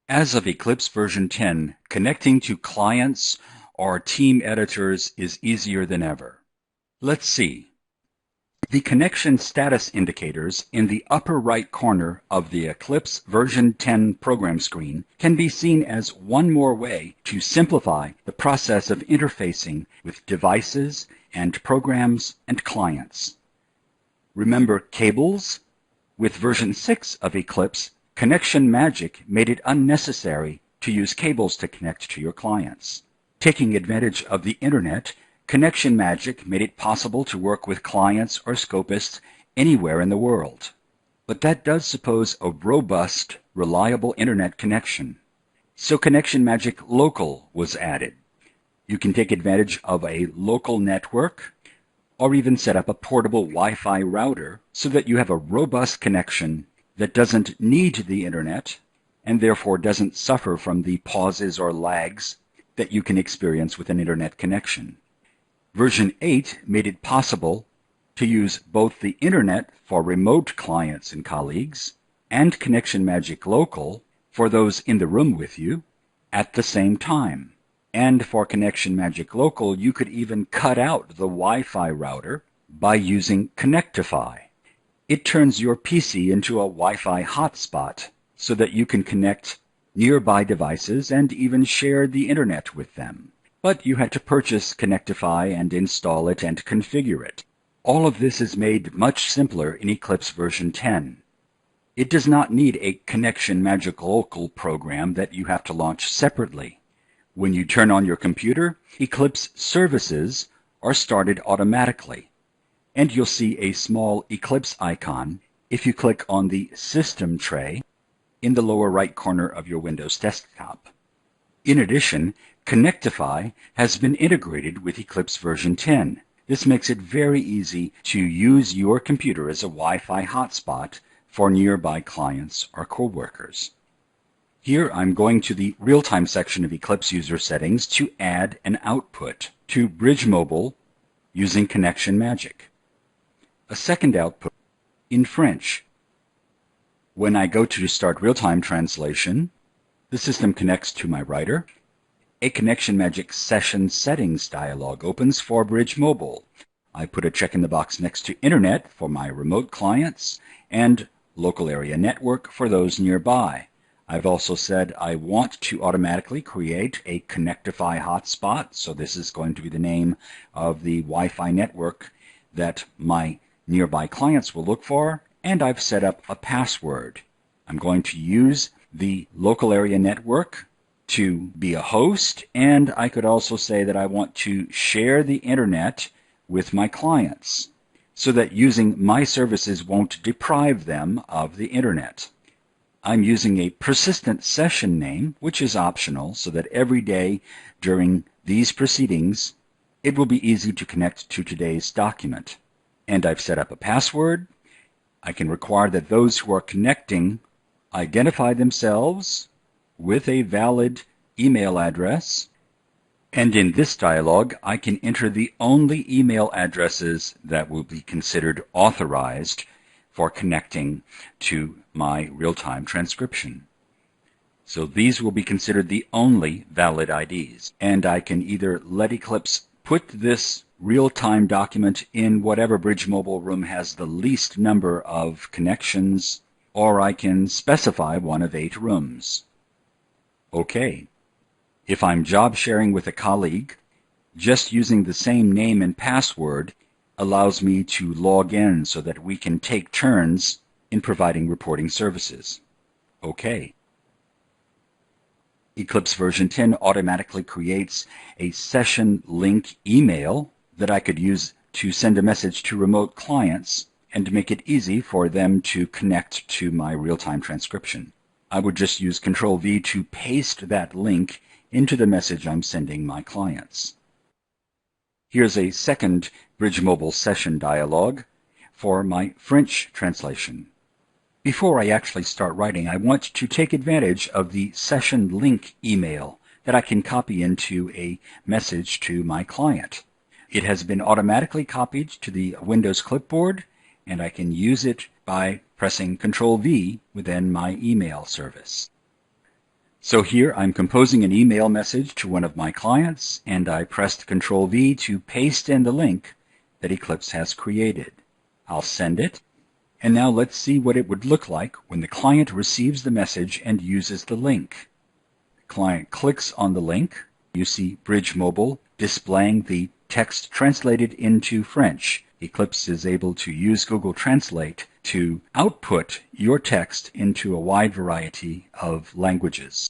As of Eclipse version 10, connecting to clients or team editors is easier than ever. Let's see. The connection status indicators in the upper right corner of the Eclipse version 10 program screen can be seen as one more way to simplify the process of interfacing with devices and programs and clients. Remember cables? With version 6 of Eclipse, Connection Magic made it unnecessary to use cables to connect to your clients. Taking advantage of the Internet, Connection Magic made it possible to work with clients or scopists anywhere in the world. But that does suppose a robust, reliable Internet connection. So Connection Magic Local was added. You can take advantage of a local network or even set up a portable Wi-Fi router so that you have a robust connection that doesn't need the Internet and therefore doesn't suffer from the pauses or lags that you can experience with an Internet connection. Version 8 made it possible to use both the Internet for remote clients and colleagues and Connection Magic Local for those in the room with you at the same time. And for Connection Magic Local, you could even cut out the Wi-Fi router by using Connectify. It turns your PC into a Wi-Fi hotspot so that you can connect nearby devices and even share the Internet with them. But you had to purchase Connectify and install it and configure it. All of this is made much simpler in Eclipse version 10. It does not need a Connection Magic Local program that you have to launch separately. When you turn on your computer, Eclipse services are started automatically, and you'll see a small Eclipse icon if you click on the System tray in the lower right corner of your Windows desktop. In addition, Connectify has been integrated with Eclipse version 10. This makes it very easy to use your computer as a Wi-Fi hotspot for nearby clients or coworkers. Here I'm going to the real-time section of Eclipse user settings to add an output to Bridge Mobile using Connection Magic. A second output in French. When I go to start real-time translation, the system connects to my writer. A Connection Magic Session Settings dialog opens for Bridge Mobile. I put a check in the box next to Internet for my remote clients and Local Area Network for those nearby. I've also said I want to automatically create a Connectify hotspot, so this is going to be the name of the Wi-Fi network that my nearby clients will look for, and I've set up a password. I'm going to use the Local Area Network to be a host, and I could also say that I want to share the Internet with my clients so that using my services won't deprive them of the Internet. I'm using a persistent session name, which is optional, so that every day during these proceedings, it will be easy to connect to today's document. And I've set up a password. I can require that those who are connecting identify themselves with a valid email address. And in this dialog, I can enter the only email addresses that will be considered authorized for connecting to my real-time transcription. So these will be considered the only valid IDs. And I can either let Eclipse put this real-time document in whatever Bridge Mobile room has the least number of connections, or I can specify one of 8 rooms. Okay. If I'm job sharing with a colleague, just using the same name and password allows me to log in so that we can take turns in providing reporting services. Okay. Eclipse version 10 automatically creates a session link email that I could use to send a message to remote clients and make it easy for them to connect to my real-time transcription. I would just use Control-V to paste that link into the message I'm sending my clients. Here's a second Bridge Mobile session dialog for my French translation. Before I actually start writing, I want to take advantage of the session link email that I can copy into a message to my client. It has been automatically copied to the Windows clipboard, and I can use it by pressing Control-V within my email service. So here I'm composing an email message to one of my clients, and I pressed Ctrl-V to paste in the link that Eclipse has created. I'll send it, and now let's see what it would look like when the client receives the message and uses the link. The client clicks on the link. You see Bridge Mobile displaying the text translated into French. Eclipse is able to use Google Translate to output your text into a wide variety of languages.